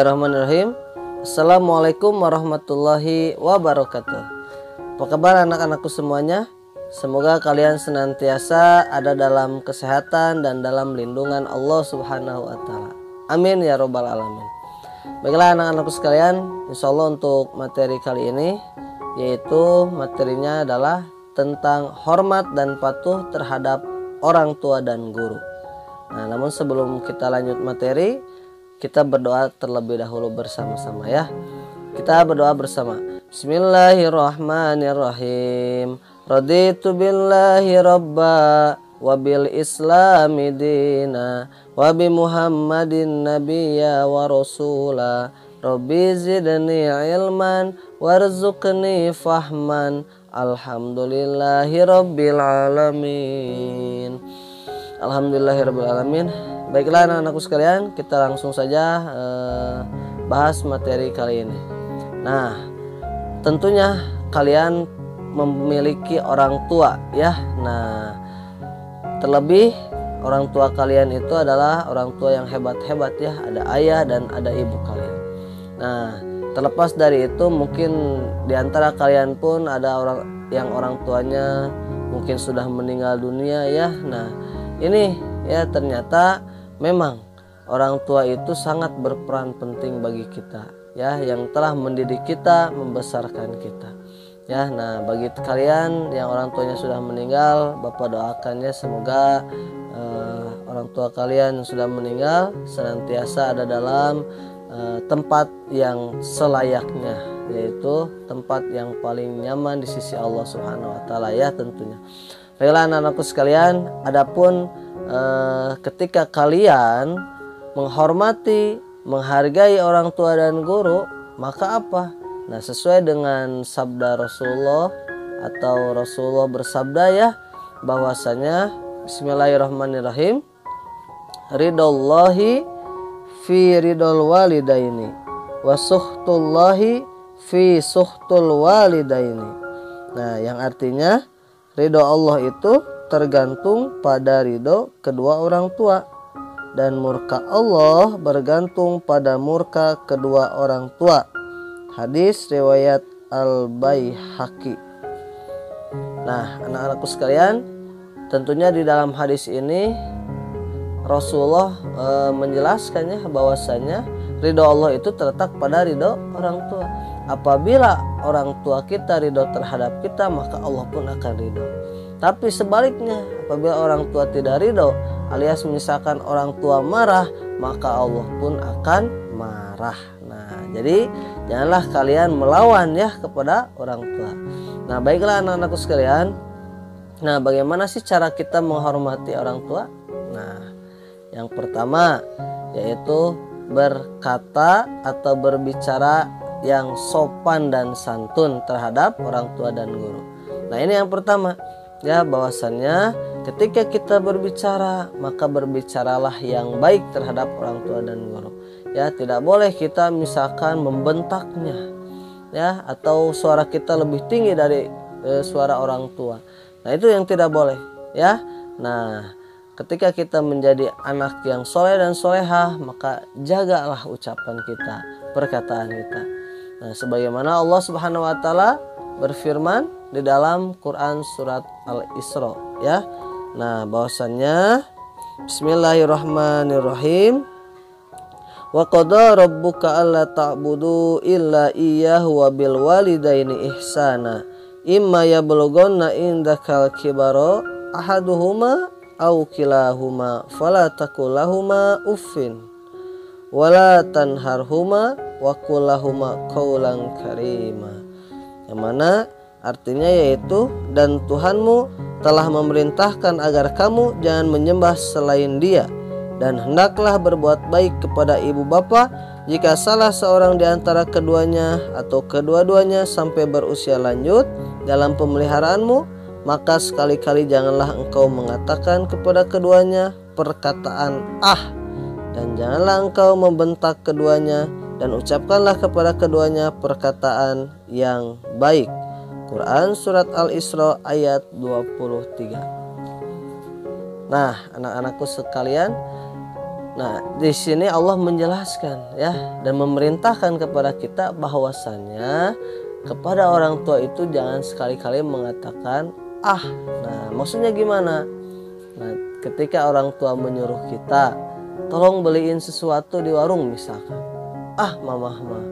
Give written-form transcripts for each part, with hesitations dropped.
Bismillahirrahmanirrahim. Assalamualaikum warahmatullahi wabarakatuh. Apa kabar anak-anakku semuanya? Semoga kalian senantiasa ada dalam kesehatan dan dalam lindungan Allah Subhanahu wa Ta'ala. Amin ya Robbal 'Alamin. Baiklah anak-anakku sekalian, insya Allah untuk materi kali ini, yaitu materinya adalah tentang hormat dan patuh terhadap orang tua dan guru. Nah, namun sebelum kita lanjut materi, kita berdoa terlebih dahulu bersama-sama ya. Kita berdoa bersama. Bismillahirrahmanirrahim. Raditu billahi rabba wa bil islami dina wa bi muhammadin nabiyya wa rasula. Rabbi zidni ilman warzuqni fahman. Alhamdulillahi rabbil alamin. Alhamdulillahi rabbil alamin. Baiklah anak-anakku sekalian, kita langsung saja bahas materi kali ini. Nah, tentunya kalian memiliki orang tua ya. Nah, terlebih orang tua kalian itu adalah orang tua yang hebat-hebat ya. Ada ayah dan ada ibu kalian. Nah, terlepas dari itu mungkin diantara kalian pun ada orang tuanya mungkin sudah meninggal dunia ya. Nah, ini ya ternyata memang orang tua itu sangat berperan penting bagi kita ya, yang telah mendidik kita, membesarkan kita ya. Nah, bagi kalian yang orang tuanya sudah meninggal, Bapak doakannya semoga orang tua kalian yang sudah meninggal senantiasa ada dalam tempat yang selayaknya, yaitu tempat yang paling nyaman di sisi Allah Subhanahu wa Ta'ala ya tentunya. Baiklah anak-anakku sekalian, adapun ketika kalian menghormati, menghargai orang tua dan guru, maka apa? Nah, sesuai dengan sabda Rasulullah atau Rasulullah bersabda ya, bahwasanya Bismillahirrahmanirrahim, ridallahi fi ridol walidaini wa suhtullahi fi suhtul walidaini. Nah, yang artinya ridho Allah itu tergantung pada ridho kedua orang tua, dan murka Allah bergantung pada murka kedua orang tua. Hadis riwayat Al-Baihaqi. Nah, anak-anakku sekalian, tentunya di dalam hadis ini Rasulullah menjelaskannya bahwasanya ridho Allah itu terletak pada ridho orang tua. Apabila orang tua kita ridho terhadap kita, maka Allah pun akan ridho. Tapi sebaliknya, apabila orang tua tidak ridho alias misalkan orang tua marah, maka Allah pun akan marah. Nah, jadi janganlah kalian melawan ya kepada orang tua. Nah, baiklah anak-anakku sekalian. Nah, bagaimana sih cara kita menghormati orang tua? Nah, yang pertama yaitu berkata atau berbicara yang sopan dan santun terhadap orang tua dan guru. Nah, ini yang pertama ya, bahwasannya ketika kita berbicara, maka berbicaralah yang baik terhadap orang tua dan guru ya. Tidak boleh kita misalkan membentaknya ya, atau suara kita lebih tinggi dari suara orang tua. Nah, itu yang tidak boleh ya. Nah, ketika kita menjadi anak yang soleh dan solehah, maka jagalah ucapan kita, perkataan kita. Nah, sebagaimana Allah Subhanahu wa Ta'ala berfirman di dalam Quran surat Al-Isra ya. Nah, bahwasannya Bismillahirrahmanirrahim. Wa qada rabbuka alla ta'budu illa iyyahu wa bil walidaini ihsana imma yablughanna indakal kibara ahaduhuma aw kilahuma fala taqul lahumā uffin wala tanharhuma wa qul lahumā qawlan karīmā. Yang mana artinya yaitu, dan Tuhanmu telah memerintahkan agar kamu jangan menyembah selain Dia, dan hendaklah berbuat baik kepada ibu bapa jika salah seorang di antara keduanya atau kedua-duanya sampai berusia lanjut dalam pemeliharaanmu, maka sekali-kali janganlah engkau mengatakan kepada keduanya perkataan ah, dan janganlah engkau membentak keduanya, dan ucapkanlah kepada keduanya perkataan yang baik. Quran surat Al-Isra ayat 23. Nah, anak-anakku sekalian, Nah, di sini Allah menjelaskan ya dan memerintahkan kepada kita bahwasannya kepada orang tua itu jangan sekali-kali mengatakan ah. Nah, maksudnya gimana? Nah, ketika orang tua menyuruh kita tolong beliin sesuatu di warung misalkan. Ah, mamah mah.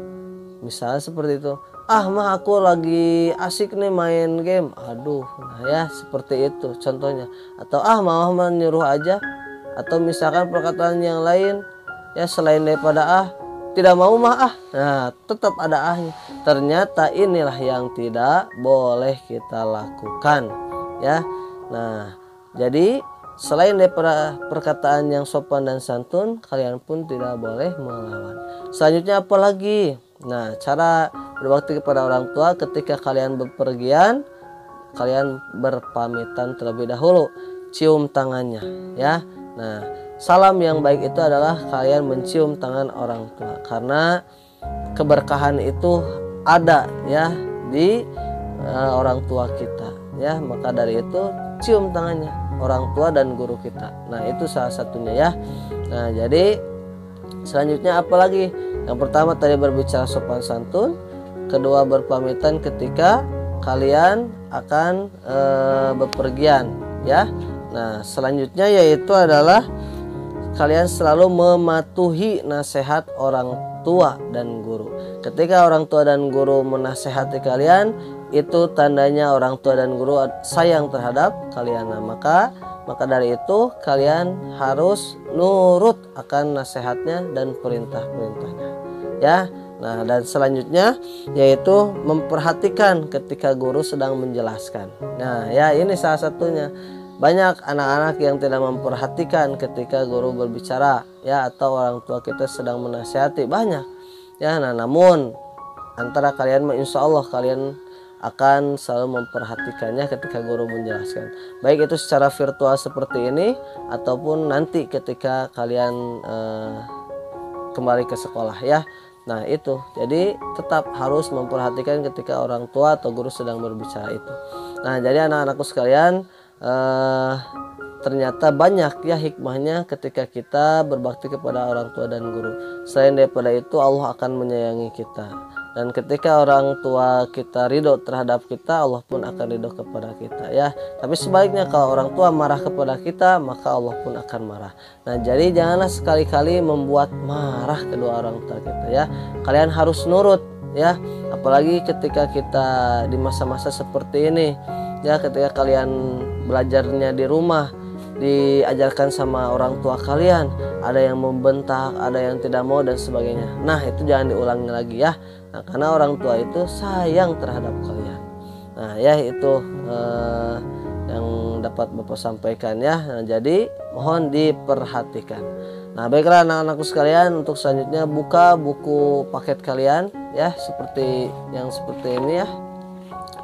Misalnya seperti itu. Ah, mah aku lagi asik nih main game. Aduh, nah ya seperti itu contohnya. Atau ah, mamah mah nyuruh aja. Atau misalkan perkataan yang lain ya selain daripada ah, tidak mau mah ah. Nah, tetap ada ahnya. Ternyata inilah yang tidak boleh kita lakukan ya. Nah, jadi selain daripada perkataan yang sopan dan santun, kalian pun tidak boleh melawan. Selanjutnya apa lagi? Nah, cara berbakti kepada orang tua ketika kalian bepergian, kalian berpamitan terlebih dahulu, cium tangannya ya. Nah, salam yang baik itu adalah kalian mencium tangan orang tua karena keberkahan itu ada ya di orang tua kita ya. Maka dari itu cium tangannya orang tua dan guru kita. Nah, itu salah satunya ya. Nah, jadi selanjutnya apa lagi? Yang pertama tadi berbicara sopan santun, kedua berpamitan ketika kalian akan bepergian ya. Nah, selanjutnya yaitu adalah kalian selalu mematuhi nasihat orang tua dan guru. Ketika orang tua dan guru menasehati kalian, itu tandanya orang tua dan guru sayang terhadap kalian. Nah, maka dari itu kalian harus nurut akan nasihatnya dan perintah-perintahnya ya. Nah, dan selanjutnya yaitu memperhatikan ketika guru sedang menjelaskan. Nah, ya ini salah satunya. Banyak anak-anak yang tidak memperhatikan ketika guru berbicara ya, atau orang tua kita sedang menasihati, banyak ya. Nah, namun antara kalian insya Allah kalian akan selalu memperhatikannya ketika guru menjelaskan, baik itu secara virtual seperti ini ataupun nanti ketika kalian kembali ke sekolah ya. Nah, itu jadi tetap harus memperhatikan ketika orang tua atau guru sedang berbicara itu. Nah, jadi anak-anakku sekalian, ternyata banyak ya hikmahnya ketika kita berbakti kepada orang tua dan guru. Selain daripada itu, Allah akan menyayangi kita, dan ketika orang tua kita ridho terhadap kita, Allah pun akan ridho kepada kita ya. Tapi sebaliknya, kalau orang tua marah kepada kita, maka Allah pun akan marah. Nah, jadi janganlah sekali-kali membuat marah kedua orang tua kita ya. Kalian harus nurut ya, apalagi ketika kita di masa-masa seperti ini ya. Ketika kalian belajarnya di rumah, diajarkan sama orang tua kalian, ada yang membentak, ada yang tidak mau dan sebagainya. Nah, itu jangan diulangi lagi ya. Nah, karena orang tua itu sayang terhadap kalian. Nah, ya itu yang dapat Bapak sampaikan ya. Nah, jadi mohon diperhatikan. Nah, baiklah anak-anakku sekalian, untuk selanjutnya buka buku paket kalian ya, seperti yang seperti ini ya.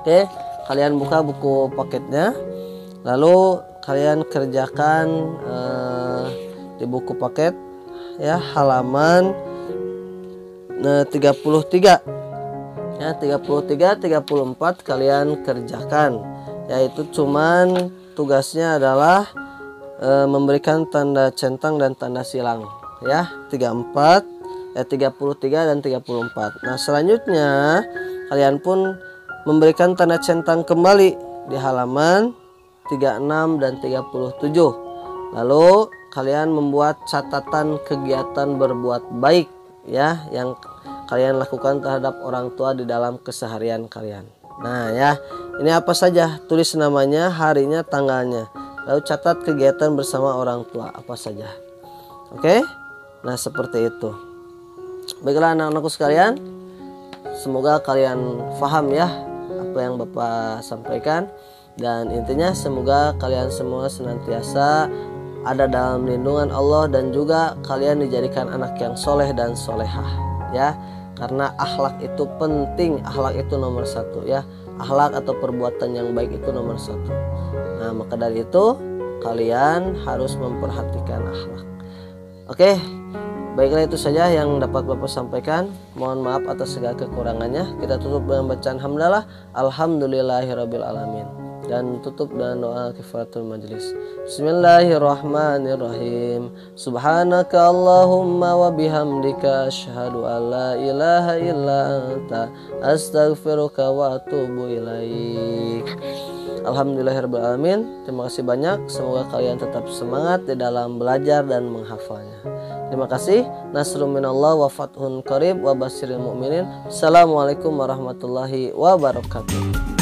Oke, kalian buka buku paketnya, lalu kalian kerjakan di buku paket ya, halaman 33 ya, 33 34 kalian kerjakan, yaitu cuman tugasnya adalah memberikan tanda centang dan tanda silang ya, 33 dan 34. Nah, selanjutnya kalian pun memberikan tanda centang kembali di halaman 36 dan 37. Lalu kalian membuat catatan kegiatan berbuat baik ya yang kalian lakukan terhadap orang tua di dalam keseharian kalian. Nah ya, ini apa saja, tulis namanya, harinya, tanggalnya, lalu catat kegiatan bersama orang tua apa saja. Oke, nah seperti itu. Baiklah anak-anakku sekalian, semoga kalian paham ya apa yang Bapak sampaikan, dan intinya semoga kalian semua senantiasa ada dalam lindungan Allah, dan juga kalian dijadikan anak yang soleh dan solehah ya, karena akhlak itu penting, akhlak itu nomor satu ya, akhlak atau perbuatan yang baik itu nomor satu. Nah, maka dari itu kalian harus memperhatikan akhlak. Oke, baiklah itu saja yang dapat Bapak sampaikan. Mohon maaf atas segala kekurangannya. Kita tutup dengan bacaan hamdalah. Alhamdulillahirabbil alamin. dan tutup dengan doa kifaratul majlis. Bismillahirrahmanirrahim. Subhanaka Allahumma wa bihamdika asyhadu an la ilaha illa anta astaghfiruka wa atubu ilaik. Alhamdulillahirabbil alamin. Terima kasih banyak. Semoga kalian tetap semangat di dalam belajar dan menghafalnya. Terima kasih. Nasrun minallah wa fathun qarib wa basyiril mu'minin. Assalamualaikum warahmatullahi wabarakatuh.